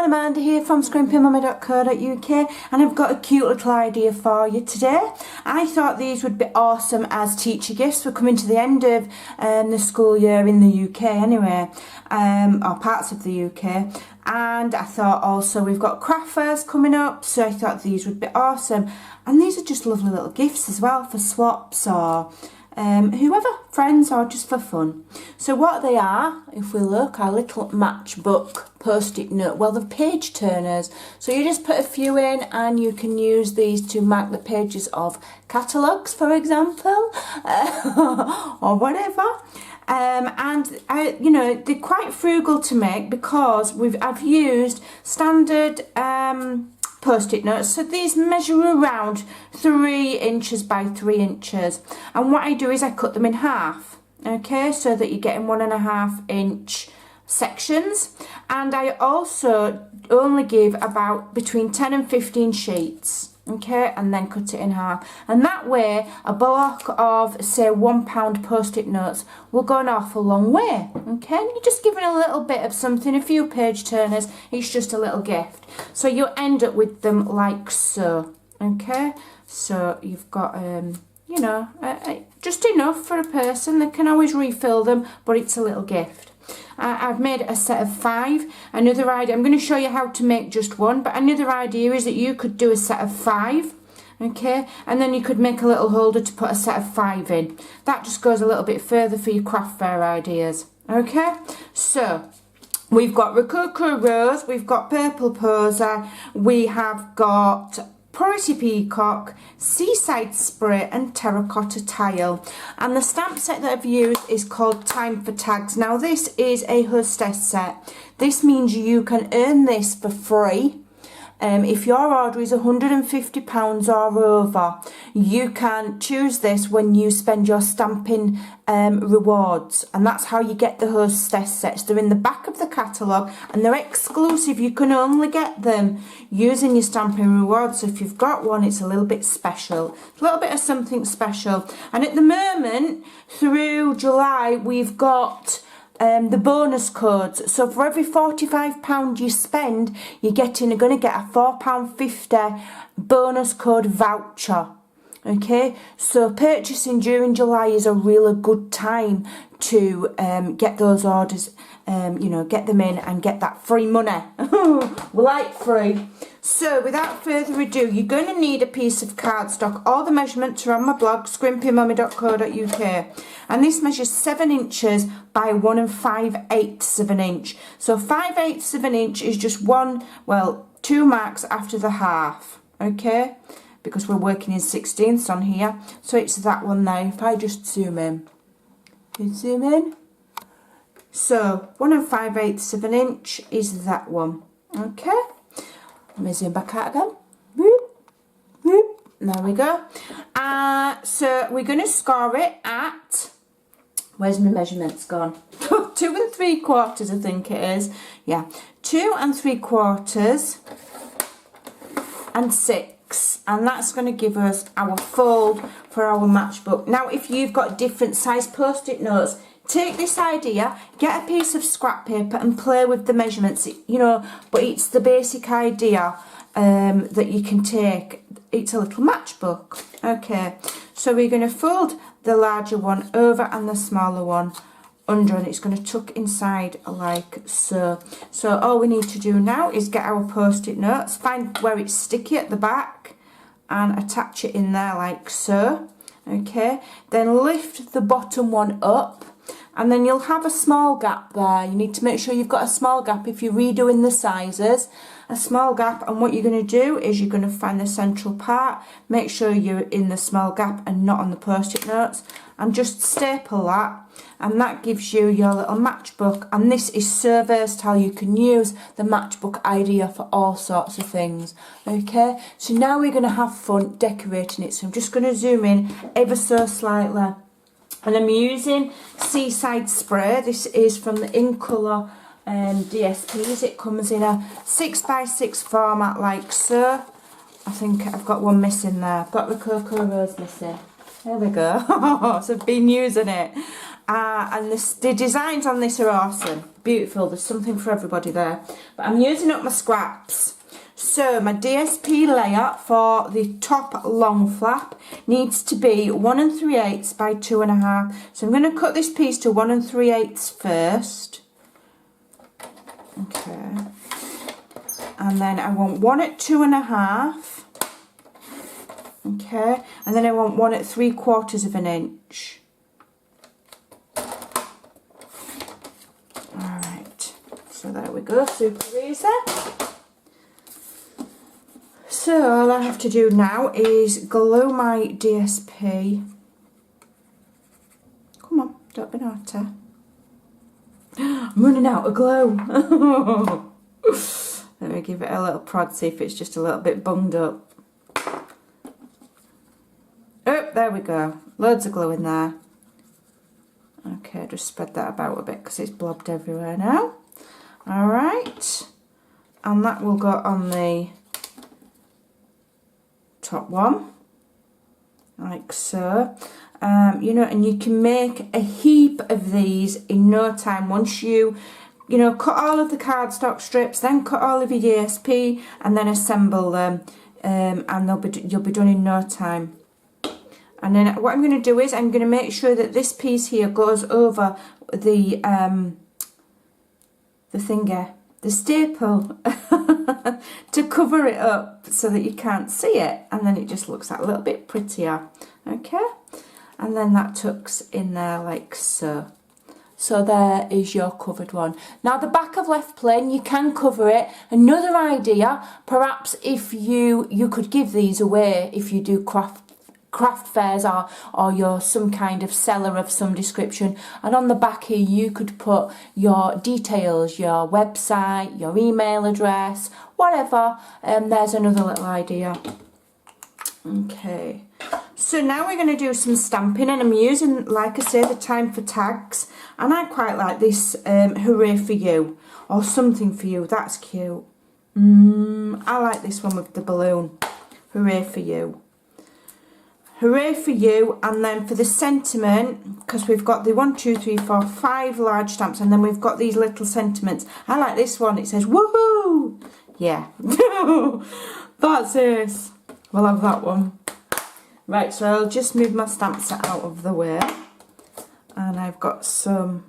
Amanda here from Scrimpingmommy.co.uk, and I've got a cute little idea for you today. I thought these would be awesome as teacher gifts. We're coming to the end of the school year in the UK anyway, or parts of the UK, and I thought also we've got craft fairs coming up, so I thought these would be awesome. And these are just lovely little gifts as well for swaps or whoever, friends, or just for fun. So what they are, if we look, are little matchbook post-it note. Well, they're page turners, so you just put a few in and you can use these to mark the pages of catalogues, for example, or whatever. You know, they're quite frugal to make because I've used standard post-it notes. So these measure around 3 inches by 3 inches, and what I do is I cut them in half, okay, so that you're getting 1.5 inch sections. And I also only give about between 10 and 15 sheets, okay, and then cut it in half. And that way a block of, say, £1 post-it notes will go an awful long way, okay. And you're just giving a little bit of something, a few page turners. It's just a little gift, so you end up with them like so, okay. So you've got you know, just enough for a person. They can always refill them, but it's a little gift. I've made a set of 5. Another idea, I'm going to show you how to make just one, but another idea is that you could do a set of 5, okay, and then you could make a little holder to put a set of 5 in. That just goes a little bit further for your craft fair ideas, okay. So we've got Rococo Rose, we've got Purple Poser, we have got Purity Peacock, Seaside Spray and Terracotta Tile. And the stamp set that I've used is called Time for Tags. Now this is a hostess set. This means you can earn this for free. If your order is £150 or over, you can choose this when you spend your stamping rewards, and that's how you get the hostess sets. They're in the back of the catalogue and they're exclusive. You can only get them using your stamping rewards. So if you've got one, it's a little bit special, a little bit of something special. And at the moment, through July, we've got the bonus codes. So for every £45 you spend, you're going to get a £4.50 bonus code voucher, okay. So purchasing during July is a really good time to get those orders, you know, get them in and get that free money. We like free. So without further ado, you're going to need a piece of cardstock. All the measurements are on my blog, scrimpingmommy.co.uk, and this measures 7 inches by 1 5/8 of an inch. So 5/8 of an inch is just 2 marks after the half, okay, because we're working in 16ths on here. So it's that one now. If I just zoom in, so 1 5/8 of an inch is that one, okay. Let me zoom back out again. Whoop, whoop. There we go. So we're going to score it at, where's my measurements gone? 2 3/4, I think it is. Yeah, 2 3/4 and 6. And that's going to give us our fold for our matchbook. Now, if you've got different size post-it notes, take this idea, get a piece of scrap paper and play with the measurements, you know, but it's the basic idea that you can take. It's a little matchbook, okay. So we're going to fold the larger one over and the smaller one under, and it's going to tuck inside like so. So all we need to do now is get our post-it notes, find where it's sticky at the back and attach it in there like so, okay. Then lift the bottom one up, and then you'll have a small gap there. You need to make sure you've got a small gap if you're redoing the sizes, a small gap. And what you're going to do is you're going to find the central part, make sure you're in the small gap and not on the post-it notes, and just staple that, and that gives you your little matchbook. And this is so versatile, you can use the matchbook idea for all sorts of things, okay. So now we're going to have fun decorating it. So I'm just going to zoom in ever so slightly. And I'm using Seaside Spray. This is from the In Colour DSPs. It comes in a 6x6 format like so. I think I've got one missing there. I've got the Rococo Rose missing. There we go. So I've been using it. And the designs on this are awesome, beautiful. There's something for everybody there. But I'm using up my scraps. So my DSP layer for the top long flap needs to be 1 3/8 by 2.5. So I'm going to cut this piece to 1 3/8 first. Okay. And then I want one at 2.5. Okay. And then I want one at 3/4 of an inch. Alright. So there we go. Super easy. So all I have to do now is glue my DSP. Come on, don't be naughty. I'm running out of glue. Let me give it a little prod, see if it's just a little bit bunged up. Oh, there we go. Loads of glue in there. Okay, just spread that about a bit because it's blobbed everywhere now. Alright. And that will go on the top one, like so. You know, and you can make a heap of these in no time once you know, cut all of the cardstock strips, then cut all of your DSP, and then assemble them, and you'll be done in no time. And then what I'm going to do is I'm going to make sure that this piece here goes over the thingy, the staple, to cover it up so that you can't see it, and then it just looks a little bit prettier. Okay, and then that tucks in there like so. So there is your covered one. Now the back of left plain, you can cover it. Another idea, perhaps if you could give these away if you do craft fairs or you're some kind of seller of some description, and on the back here you could put your details, your website, your email address, whatever. There's another little idea. Okay, so now we're going to do some stamping, and I'm using, like I say, the Time for Tags, and I quite like this Hooray for You or Something for You. That's cute. I like this one with the balloon. Hooray for You. Hooray for You. And then for the sentiment, because we've got the 1, 2, 3, 4, 5 large stamps, and then we've got these little sentiments. I like this one. It says woohoo. Yeah. That's it. We'll have that one. Right, so I'll just move my stamp set out of the way. And I've got some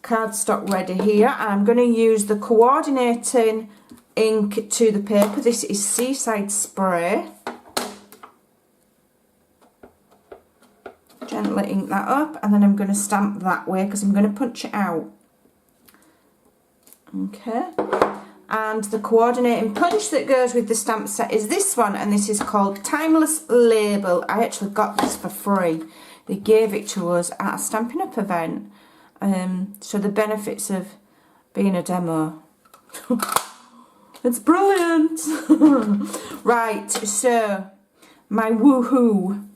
cardstock ready here. I'm going to use the coordinating ink to the paper. This is Seaside Spray. Gently ink that up, and then I'm going to stamp that way because I'm going to punch it out. Okay. And the coordinating punch that goes with the stamp set is this one, and this is called Timeless Label. I actually got this for free. They gave it to us at a Stampin' Up event. So the benefits of being a demo. It's brilliant. Right, so my woohoo,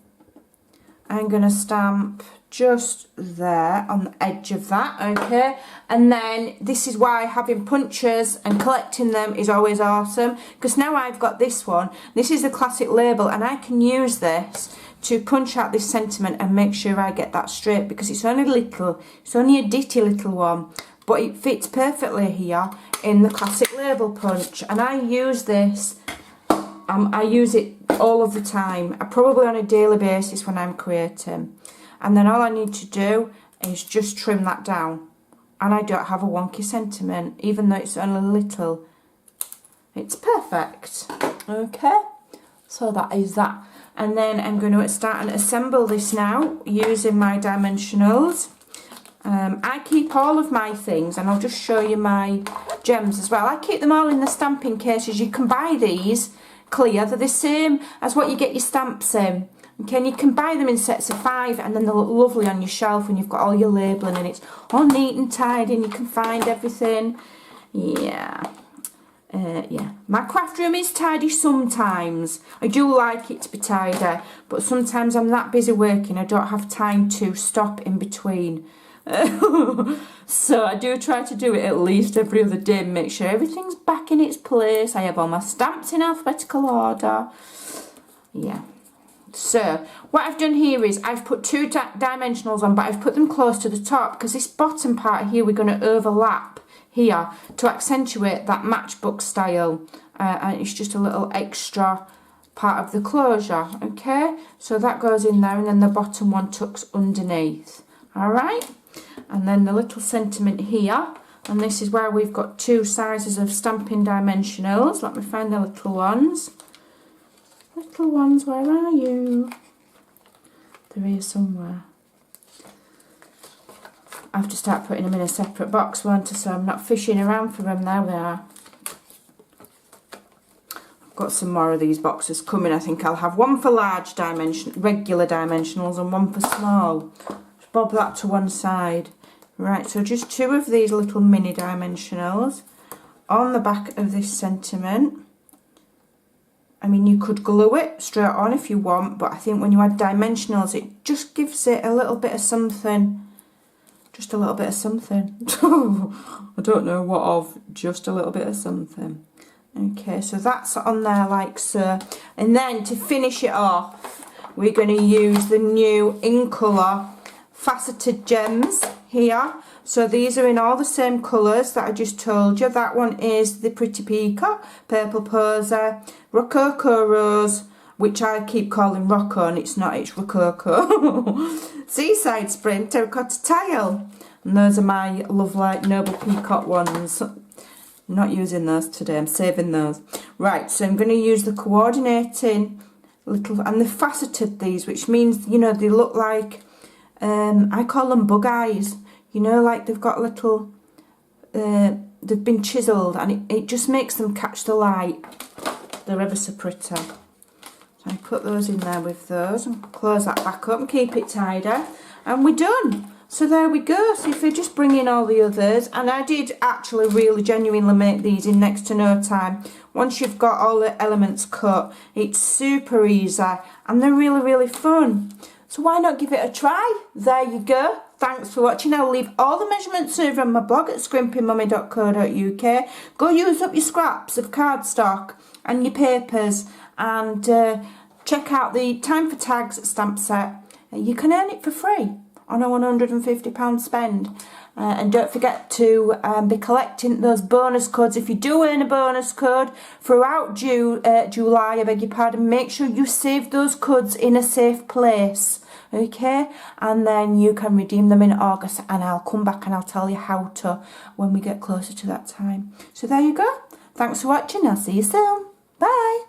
I'm going to stamp just there on the edge of that, okay? And then this is why having punches and collecting them is always awesome, because now I've got this one. This is a classic label, and I can use this to punch out this sentiment and make sure I get that straight, because it's only little, it's only a ditty little one, but it fits perfectly here in the classic label punch. And I use this, I use it all of the time, probably on a daily basis when I'm creating. And then all I need to do is just trim that down, and I don't have a wonky sentiment, even though it's only little. It's perfect. Okay, so that is that. And then I'm going to start and assemble this now using my dimensionals. I keep all of my things, and I'll just show you my gems as well. I keep them all in the stamping cases. You can buy these clear. They're the same as what you get your stamps in. Okay, and you can buy them in sets of 5, and then they look lovely on your shelf when you've got all your labelling, and it's all neat and tidy, and you can find everything. Yeah. Yeah. My craft room is tidy sometimes. I do like it to be tidy, but sometimes I'm that busy working I don't have time to stop in between. So I do try to do it at least every other day, make sure everything's back in its place. I have all my stamps in alphabetical order. Yeah. So what I've done here is I've put two dimensionals on, but I've put them close to the top because this bottom part here we're going to overlap here to accentuate that matchbook style, and it's just a little extra part of the closure. Okay, so that goes in there, and then the bottom one tucks underneath. All right, and then the little sentiment here, and this is where we've got two sizes of stamping dimensionals. Let me find the little ones. Little ones, where are you? They're here somewhere. I have to start putting them in a separate box, won't I, so I'm not fishing around for them. There they are. I've got some more of these boxes coming. I think I'll have one for large regular dimensionals and one for small. Just bob that to one side. Right, so just two of these little mini dimensionals on the back of this sentiment. I mean, you could glue it straight on if you want, but I think when you add dimensionals, it just gives it a little bit of something. Just a little bit of something. I don't know what of, just a little bit of something. Okay, so that's on there like so. And then to finish it off, we're going to use the new in colour faceted gems here. So these are in all the same colours that I just told you. That one is the Pretty Peacock, Purple Poser, Rococo Rose, which I keep calling Rocco and it's not, it's Rococo. Seaside Spring, Terracotta Tile. And those are my lovely Noble Peacock ones. I'm not using those today, I'm saving those. Right, so I'm going to use the coordinating little, and the faceted these, which means, you know, they look like, I call them bug eyes. You know, like they've got little, they've been chiselled, and it just makes them catch the light. They're ever so pretty. So I put those in there with those and close that back up and keep it tidy. And we're done. So there we go. So if you just bring in all the others, and I did actually really genuinely make these in next to no time. Once you've got all the elements cut, it's super easy and they're really, really fun. So why not give it a try? There you go. Thanks for watching. I'll leave all the measurements over on my blog at scrimpingmommy.co.uk. Go use up your scraps of cardstock and your papers, and check out the Time for Tags stamp set. You can earn it for free on a £150 spend. And don't forget to be collecting those bonus codes. If you do earn a bonus code throughout July, I beg your pardon, make sure you save those codes in a safe place. Okay, and then you can redeem them in August, and I'll come back and I'll tell you how to when we get closer to that time. So there you go. Thanks for watching. I'll see you soon. Bye.